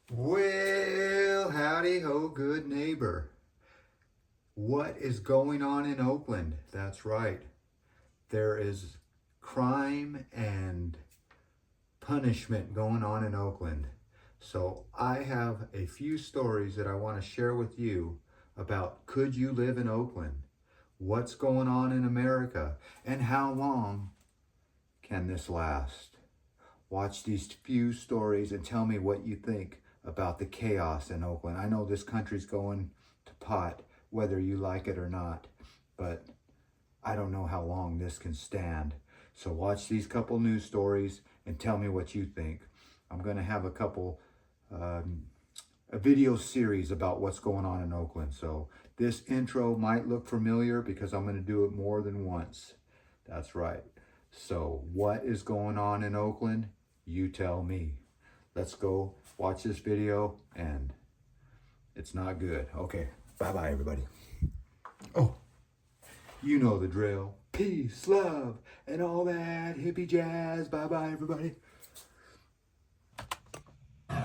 Well, howdy ho, good neighbor. What is going on in Oakland? That's right. There is crime and punishment going on in Oakland. So I have a few stories that I want to share with you about could you live in Oakland? What's going on in America? And how long can this last? Watch these few stories and tell me what you think about the chaos in Oakland. I know this country's going to pot, whether you like it or not, but I don't know how long this can stand. So watch these couple news stories and tell me what you think. I'm going to have a couple, a video series about what's going on in Oakland. So this intro might look familiar because I'm going to do it more than once. That's right. So what is going on in Oakland? You tell me. Let's go watch this video, and it's not good. Okay, bye-bye, everybody. Oh, you know the drill. Peace, love, and all that hippie jazz. Bye-bye, everybody.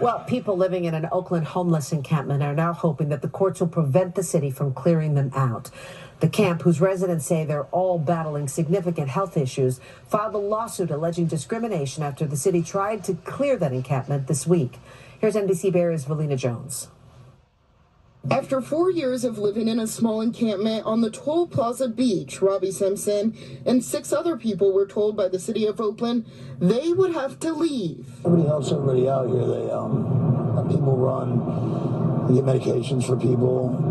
Well, people living in an Oakland homeless encampment are now hoping that the courts will prevent the city from clearing them out. The camp, whose residents say they're all battling significant health issues, filed a lawsuit alleging discrimination after the city tried to clear that encampment this week. Here's NBC Bay Area's Valina Jones. After 4 years of living in a small encampment on the Toll Plaza beach, Robbie Simpson and 6 other people were told by the city of Oakland they would have to leave. Everybody helps everybody out here. They let people run. They get medications for people.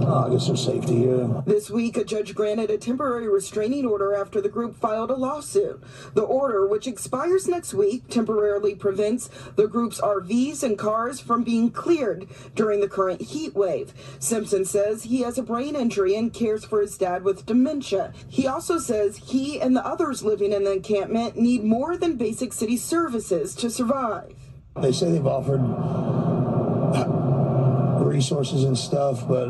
I guess there's safety here. This week, a judge granted a temporary restraining order after the group filed a lawsuit. The order, which expires next week, temporarily prevents the group's RVs and cars from being cleared during the current heat wave. Simpson says he has a brain injury and cares for his dad with dementia. He also says he and the others living in the encampment need more than basic city services to survive. They say they've offered resources and stuff, but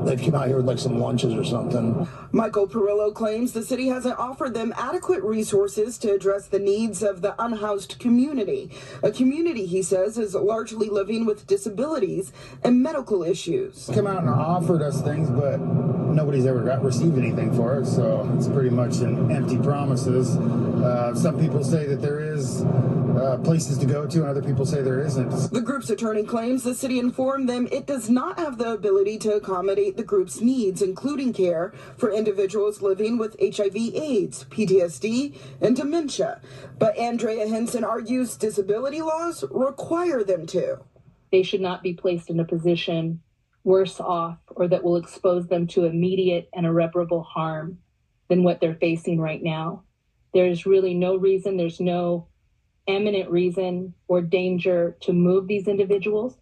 they've come out here with like some lunches or something. Michael Perillo claims the city hasn't offered them adequate resources to address the needs of the unhoused community. A community, he says, is largely living with disabilities and medical issues. Come out and offered us things, but nobody's ever received anything for it, so it's pretty much an empty promises. Some people say that there is places to go to, and other people say there isn't. The group's attorney claims the city informed them it does not have the ability to accommodate the group's needs, including care for individuals living with HIV/AIDS, PTSD, and dementia. But Andrea Henson argues disability laws require them to. They should not be placed in a position worse off or that will expose them to immediate and irreparable harm than what they're facing right now. There's really no reason, there's no imminent reason or danger to move these individuals.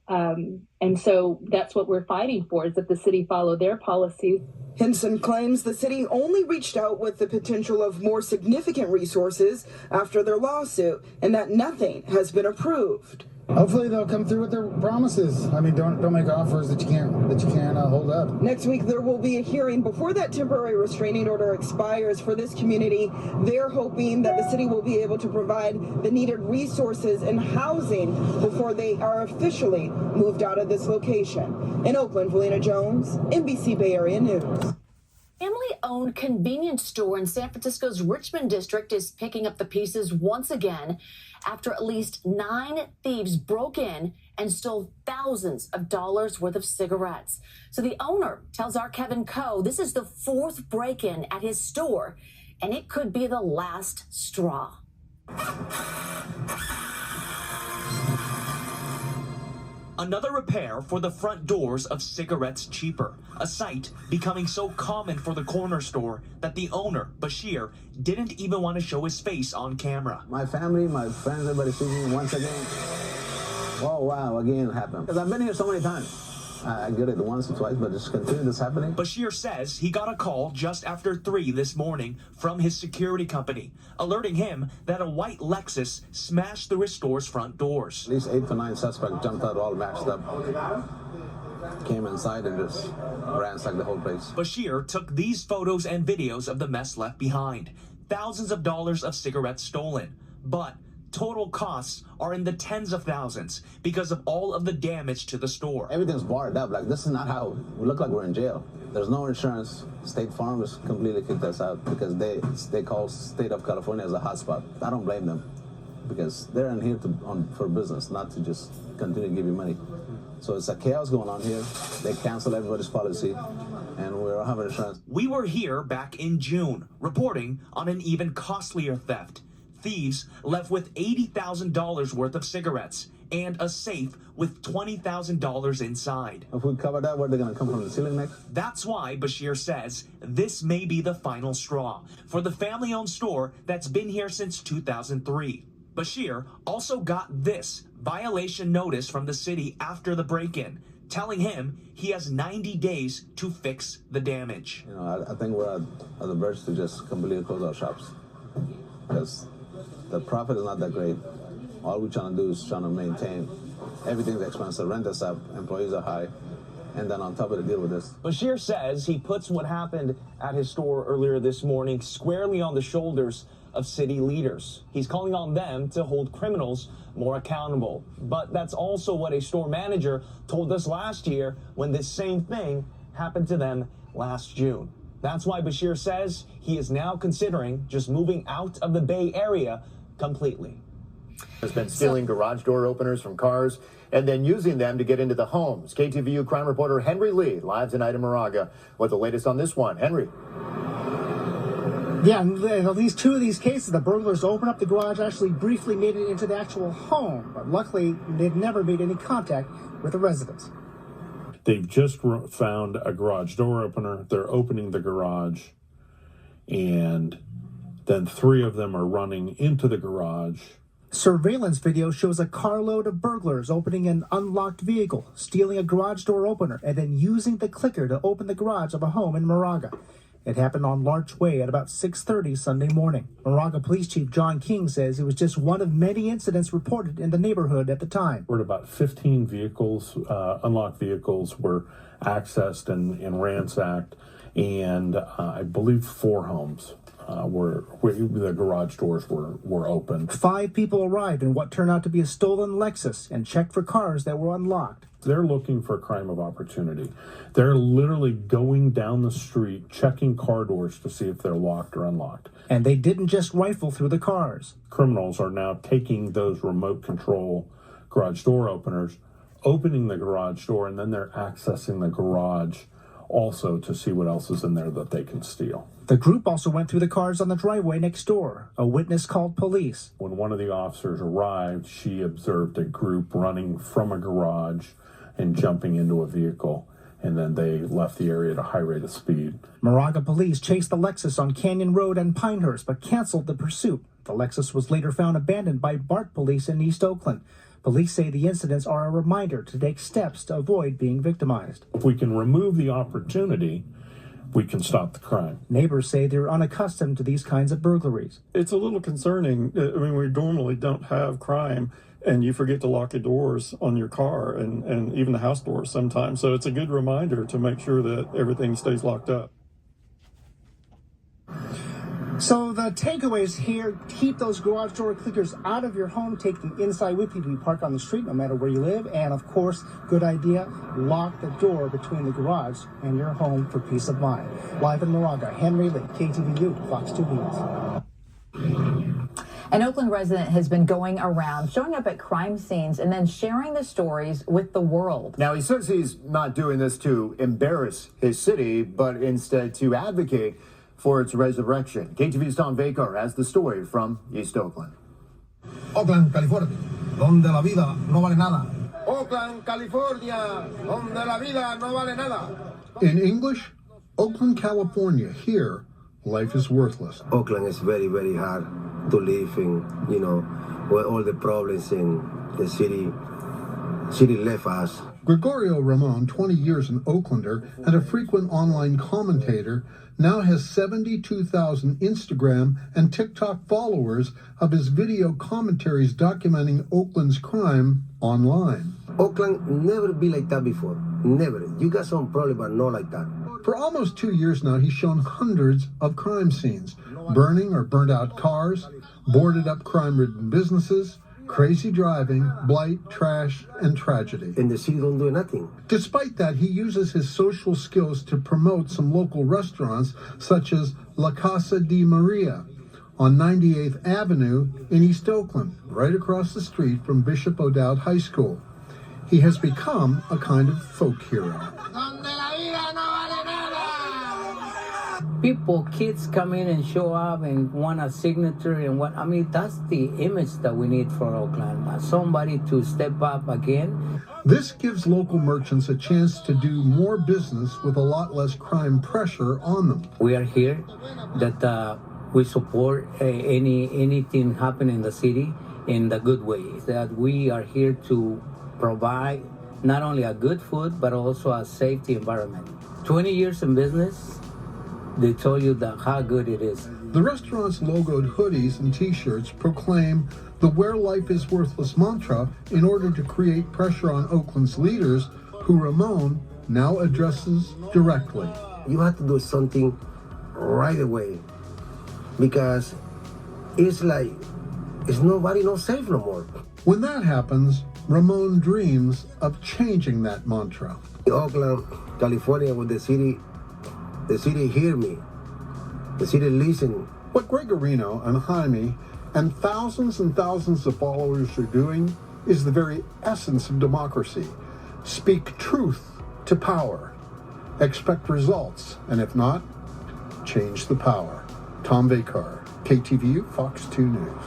And so that's what we're fighting for, is that the city follow their policies. Henson claims the city only reached out with the potential of more significant resources after their lawsuit, and that nothing has been approved. Hopefully they'll come through with their promises. I mean, don't make offers that you can't hold up. Next week there will be a hearing before that temporary restraining order expires for this community. They're hoping that the city will be able to provide the needed resources and housing before they are officially moved out of this location. In Oakland, Valina Jones, NBC Bay Area News. Family-owned convenience store in San Francisco's Richmond district is picking up the pieces once again after at least 9 thieves broke in and stole thousands of dollars worth of cigarettes. So the owner tells our Kevin Coe this is the 4th break-in at his store, and it could be the last straw. Another repair for the front doors of Cigarettes Cheaper, a sight becoming so common for the corner store that the owner, Bashir, didn't even want to show his face on camera. My family, my friends, everybody sees me once again. Oh, wow, again it happened. Because I've been here so many times. I get it once or twice, but it's continuous happening. Bashir says he got a call just after 3 this morning from his security company, alerting him that a white Lexus smashed through his store's front doors. At least 8 to 9 suspects jumped out all matched up. Came inside and just ransacked the whole place. Bashir took these photos and videos of the mess left behind. Thousands of dollars of cigarettes stolen. But total costs are in the tens of thousands because of all of the damage to the store. Everything's barred up. Like, this is not how we look like we're in jail. There's no insurance. State Farm has completely kicked us out because they call state of California as a hotspot. I don't blame them because they're in here for business, not to just continue to give you money. So it's a chaos going on here. They cancel everybody's policy, and we don't have insurance. We were here back in June, reporting on an even costlier theft. Thieves left with $80,000 worth of cigarettes and a safe with $20,000 inside. If we cover that, where they're going to come from, the ceiling next? That's why Bashir says this may be the final straw for the family-owned store that's been here since 2003. Bashir also got this violation notice from the city after the break-in, telling him he has 90 days to fix the damage. You know, I think we're at the verge to just completely close our shops because the profit is not that great. All we're trying to do is trying to maintain. Everything's expensive. Rent is up, employees are high, and then on top of it, deal with this. Bashir says he puts what happened at his store earlier this morning squarely on the shoulders of city leaders. He's calling on them to hold criminals more accountable. But that's also what a store manager told us last year when this same thing happened to them last June. That's why Bashir says he is now considering just moving out of the Bay Area completely. Has been stealing garage door openers from cars and then using them to get into the homes. KTVU crime reporter Henry Lee live tonight in Moraga with the latest on this one. Henry. Yeah, in at least two of these cases, the burglars opened up the garage, actually briefly made it into the actual home, but luckily they've never made any contact with the residents. They've just found a garage door opener. They're opening the garage, and then three of them are running into the garage. Surveillance video shows a carload of burglars opening an unlocked vehicle, stealing a garage door opener, and then using the clicker to open the garage of a home in Moraga. It happened on Larch Way at about 6:30 Sunday morning. Moraga Police Chief John King says it was just one of many incidents reported in the neighborhood at the time. We're at about 15 vehicles, unlocked vehicles, were accessed and ransacked, and I believe 4 homes where the garage doors were open. 5 people arrived in what turned out to be a stolen Lexus and checked for cars that were unlocked. They're looking for a crime of opportunity. They're literally going down the street, checking car doors to see if they're locked or unlocked. And they didn't just rifle through the cars. Criminals are now taking those remote control garage door openers, opening the garage door, and then they're accessing the garage also to see what else is in there that they can steal. The group also went through the cars on the driveway next door. A witness called police. When one of the officers arrived, she observed a group running from a garage and jumping into a vehicle, and then they left the area at a high rate of speed. Moraga police chased the Lexus on Canyon Road and Pinehurst, but canceled the pursuit. The Lexus was later found abandoned by BART police in East Oakland. Police say the incidents are a reminder to take steps to avoid being victimized. If we can remove the opportunity, we can stop the crime. Neighbors say they're unaccustomed to these kinds of burglaries. It's a little concerning. I mean, we normally don't have crime, and you forget to lock your doors on your car and even the house doors sometimes. So it's a good reminder to make sure that everything stays locked up. So the takeaways here: keep those garage door clickers out of your home. Take them inside with you if you park on the street, no matter where you live. And of course, good idea, lock the door between the garage and your home for peace of mind. Live in Moraga, Henry Lee, KTVU, Fox 2 News. An Oakland resident has been going around, showing up at crime scenes and then sharing the stories with the world. Now, he says he's not doing this to embarrass his city, but instead to advocate for its resurrection. KTV's Tom Vakar has the story from East Oakland. Oakland, California, donde la vida no vale nada. Oakland, California, donde la vida no vale nada. In English, Oakland, California. Here, life is worthless. Oakland is very, very hard to live in, you know, with all the problems in the city left us. Gregorio Ramon, 20 years an Oaklander and a frequent online commentator, now has 72,000 Instagram and TikTok followers of his video commentaries documenting Oakland's crime online. Oakland never be like that before. Never. You got some problem, but not like that. For almost 2 years now, he's shown hundreds of crime scenes, burning or burnt out cars, boarded up crime-ridden businesses, crazy driving, blight, trash, and tragedy. And the city don't do nothing. Despite that, he uses his social skills to promote some local restaurants, such as La Casa de Maria on 98th Avenue in East Oakland, right across the street from Bishop O'Dowd High School. He has become a kind of folk hero. People, kids come in and show up and want a signature and what, I mean, that's the image that we need for Oakland. Somebody to step up again. This gives local merchants a chance to do more business with a lot less crime pressure on them. We are here that we support anything happen in the city in the good way. That we are here to provide not only a good food, but also a safety environment. 20 years in business, they told you that how good it is. The restaurant's logoed hoodies and t-shirts proclaim the "Where Life is Worthless" mantra in order to create pressure on Oakland's leaders, who Ramon now addresses directly. You have to do something right away, because it's like it's nobody not safe no more. When that happens, Ramon dreams of changing that mantra. Oakland, California, with the city hear me. The city listen. What Gregorino and Jaime and thousands of followers are doing is the very essence of democracy. Speak truth to power. Expect results, and if not, change the power. Tom Vakar, KTVU, Fox 2 News.